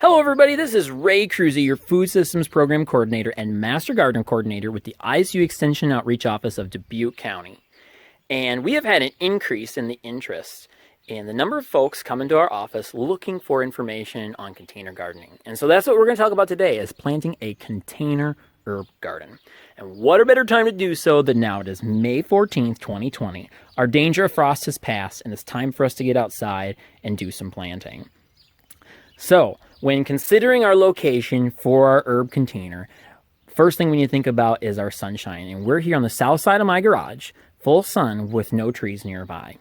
Hello everybody, this is Ray Kruse, your Food Systems Program Coordinator and Master Gardener Coordinator with the ISU Extension Outreach Office of Dubuque County. And we have had an increase in the interest in the number of folks coming to our office looking for information on container gardening. And so that's what we're going to talk about today, is planting a container herb garden. And what a better time to do so than now. It is May 14th, 2020. Our danger of frost has passed and it's time for us to get outside and do some planting. So, when considering our location for our herb container, first thing we need to think about is our sunshine. And we're here on the south side of my garage, full sun with no trees nearby.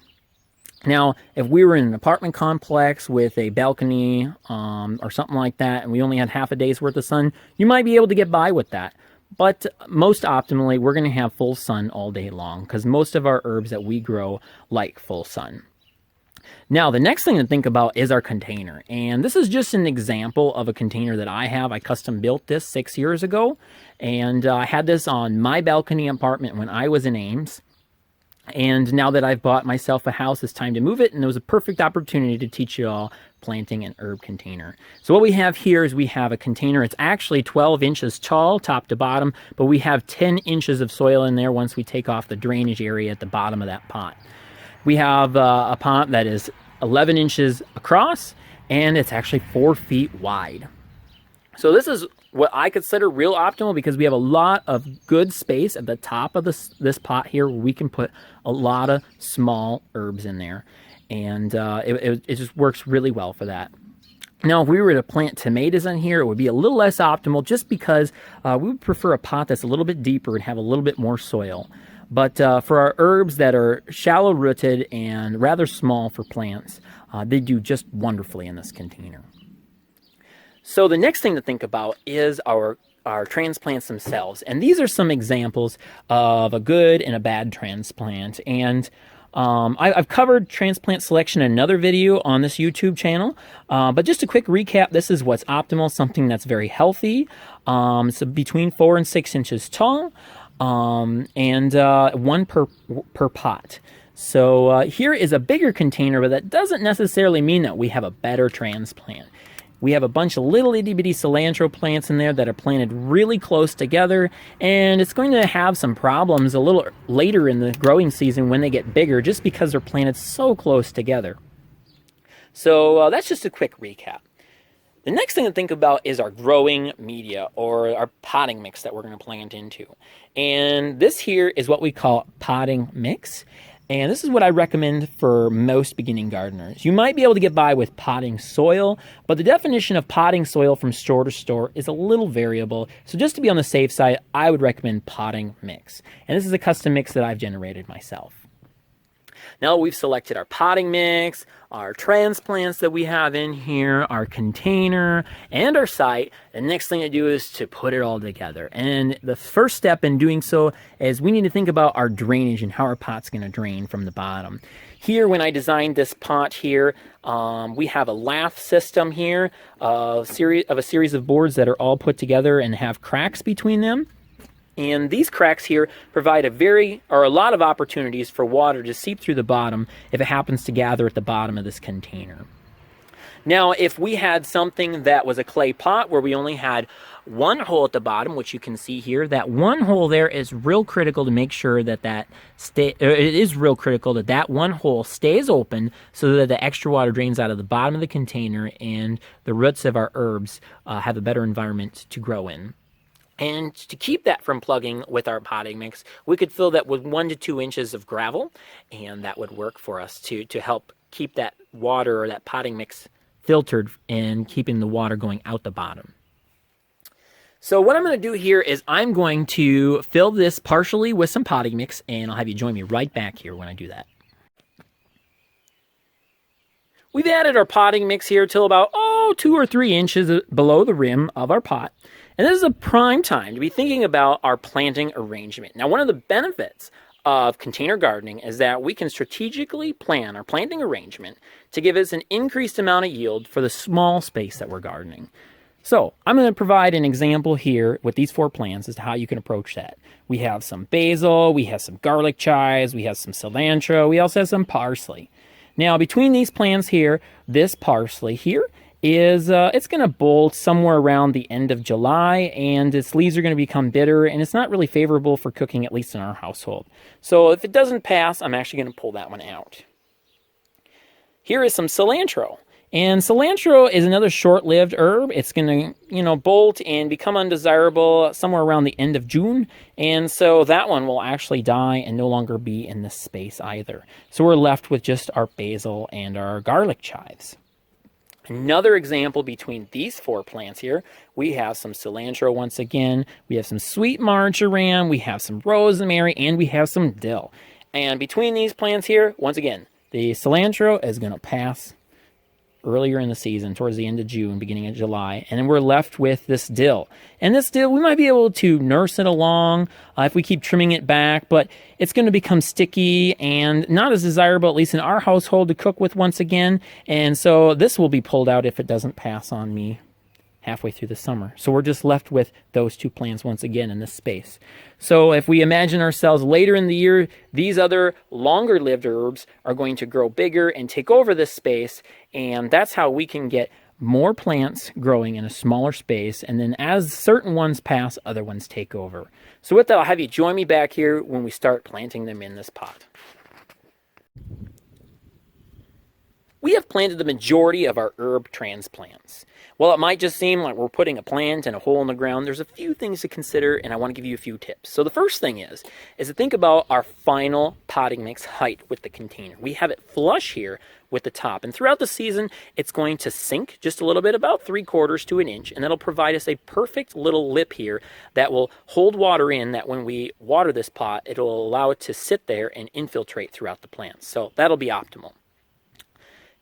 Now, if we were in an apartment complex with a balcony or something like that, and we only had half a day's worth of sun, you might be able to get by with that. But most optimally, we're going to have full sun all day long because most of our herbs that we grow like full sun. Now, the next thing to think about is our container. And this is just an example of a container that I have. I custom built this 6 years ago. And I had this on my balcony apartment when I was in Ames. And now that I've bought myself a house, it's time to move it. And it was a perfect opportunity to teach you all planting an herb container. So what we have here is we have a container. It's actually 12 inches tall, top to bottom. But we have 10 inches of soil in there once we take off the drainage area at the bottom of that pot. We have a pot that is 11 inches across, and it's actually 4 feet wide. So this is what I consider real optimal because we have a lot of good space at the top of this pot here where we can put a lot of small herbs in there. And it just works really well for that. Now, if we were to plant tomatoes in here, it would be a little less optimal just because we would prefer a pot that's a little bit deeper and have a little bit more soil. But for our herbs that are shallow rooted and rather small for plants, they do just wonderfully in this container. So the next thing to think about is our transplants themselves. And these are some examples of a good and a bad transplant. And I've covered transplant selection in another video on this YouTube channel. But just a quick recap, this is what's optimal, something that's very healthy. So between 4 and 6 inches tall. And one per pot. So here is a bigger container, but that doesn't necessarily mean that we have a better transplant. We have a bunch of little itty bitty cilantro plants in there that are planted really close together, and it's going to have some problems a little later in the growing season when they get bigger just because they're planted so close together. So that's just a quick recap. The next thing to think about is our growing media or our potting mix that we're going to plant into. And this here is what we call potting mix. And this is what I recommend for most beginning gardeners. You might be able to get by with potting soil, but the definition of potting soil from store to store is a little variable. So just to be on the safe side, I would recommend potting mix. And this is a custom mix that I've generated myself. Now we've selected our potting mix, our transplants that we have in here, our container, and our site. The next thing to do is to put it all together. And the first step in doing so is we need to think about our drainage and how our pot's going to drain from the bottom. Here, when I designed this pot here, we have a lath system here, a series of boards that are all put together and have cracks between them. And these cracks here provide a lot of opportunities for water to seep through the bottom if it happens to gather at the bottom of this container. Now, if we had something that was a clay pot where we only had one hole at the bottom, which you can see here, that one hole there is real critical to make sure that it is real critical that one hole stays open so that the extra water drains out of the bottom of the container and the roots of our herbs have a better environment to grow in. And to keep that from plugging with our potting mix, we could fill that with 1 to 2 inches of gravel, and that would work for us to help keep that water or that potting mix filtered and keeping the water going out the bottom. So what I'm going to do here is I'm going to fill this partially with some potting mix, and I'll have you join me right back here when I do that. We've added our potting mix here till about 2 or 3 inches below the rim of our pot. And this is a prime time to be thinking about our planting arrangement. Now, one of the benefits of container gardening is that we can strategically plan our planting arrangement to give us an increased amount of yield for the small space that we're gardening. So I'm going to provide an example here with these 4 plants as to how you can approach that. We have some basil, we have some garlic chives, we have some cilantro, we also have some parsley. Now, between these plants here, this parsley here is it's going to bolt somewhere around the end of July, and its leaves are going to become bitter, and it's not really favorable for cooking, at least in our household. So if it doesn't pass, I'm actually going to pull that one out. Here is some cilantro. And cilantro is another short-lived herb. It's going to, bolt and become undesirable somewhere around the end of June. And so that one will actually die and no longer be in this space either. So we're left with just our basil and our garlic chives. Another example between these 4 plants here, we have some cilantro once again, we have some sweet marjoram, we have some rosemary, and we have some dill. And between these plants here, once again, the cilantro is going to pass earlier in the season, towards the end of June, beginning of July, and then we're left with this dill. And this dill, we might be able to nurse it along if we keep trimming it back, but it's going to become sticky and not as desirable, at least in our household, to cook with once again. And so this will be pulled out if it doesn't pass on me halfway through the summer. So we're just left with those 2 plants once again in this space. So if we imagine ourselves later in the year, these other longer lived herbs are going to grow bigger and take over this space, and that's how we can get more plants growing in a smaller space, and then as certain ones pass, other ones take over. So with that, I'll have you join me back here when we start planting them in this pot. We have planted the majority of our herb transplants. While it might just seem like we're putting a plant in a hole in the ground, there's a few things to consider, and I want to give you a few tips. So the first thing is to think about our final potting mix height with the container. We have it flush here with the top, and throughout the season, it's going to sink just a little bit, about 3/4 to an inch, and that'll provide us a perfect little lip here that will hold water in, that when we water this pot, it'll allow it to sit there and infiltrate throughout the plants. So that'll be optimal.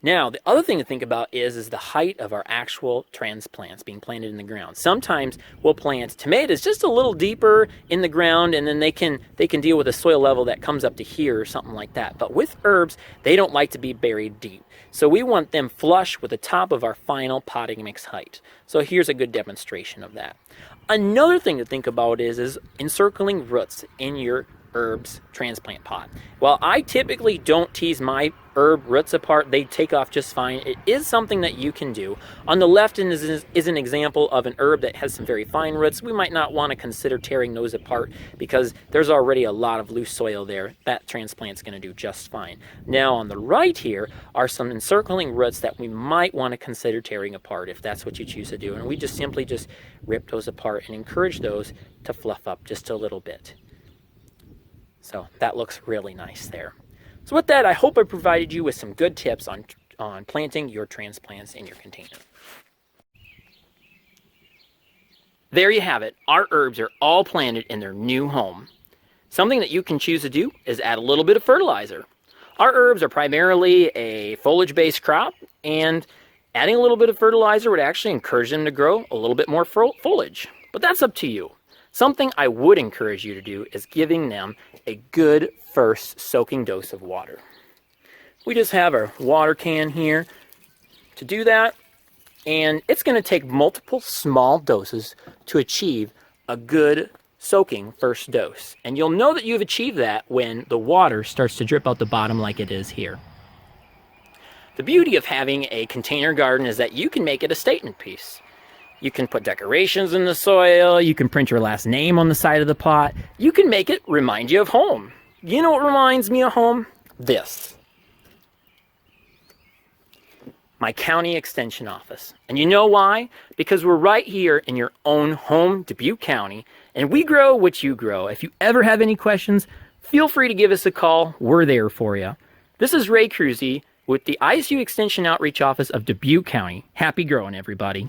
Now, the other thing to think about is the height of our actual transplants being planted in the ground. Sometimes we'll plant tomatoes just a little deeper in the ground, and then they can deal with a soil level that comes up to here or something like that. But with herbs, they don't like to be buried deep. So we want them flush with the top of our final potting mix height. So here's a good demonstration of that. Another thing to think about is encircling roots in your herbs transplant pot. While I typically don't tease my herb roots apart, they take off just fine. It is something that you can do. On the left is an example of an herb that has some very fine roots. We might not want to consider tearing those apart because there's already a lot of loose soil there. That transplant's going to do just fine. Now on the right here are some encircling roots that we might want to consider tearing apart if that's what you choose to do. And we just simply rip those apart and encourage those to fluff up just a little bit. So that looks really nice there. So with that, I hope I provided you with some good tips on planting your transplants in your container. There you have it. Our herbs are all planted in their new home. Something that you can choose to do is add a little bit of fertilizer. Our herbs are primarily a foliage-based crop, and adding a little bit of fertilizer would actually encourage them to grow a little bit more foliage. But that's up to you. Something I would encourage you to do is giving them a good first soaking dose of water. We just have our water can here to do that, and it's going to take multiple small doses to achieve a good soaking first dose. And you'll know that you've achieved that when the water starts to drip out the bottom like it is here. The beauty of having a container garden is that you can make it a statement piece. You can put decorations in the soil, you can print your last name on the side of the pot, you can make it remind you of home. You know what reminds me of home? This. My county extension office. And you know why? Because we're right here in your own home, Dubuque County, and we grow what you grow. If you ever have any questions, feel free to give us a call. We're there for you. This is Ray Kruse with the ISU Extension Outreach Office of Dubuque County. Happy growing, everybody.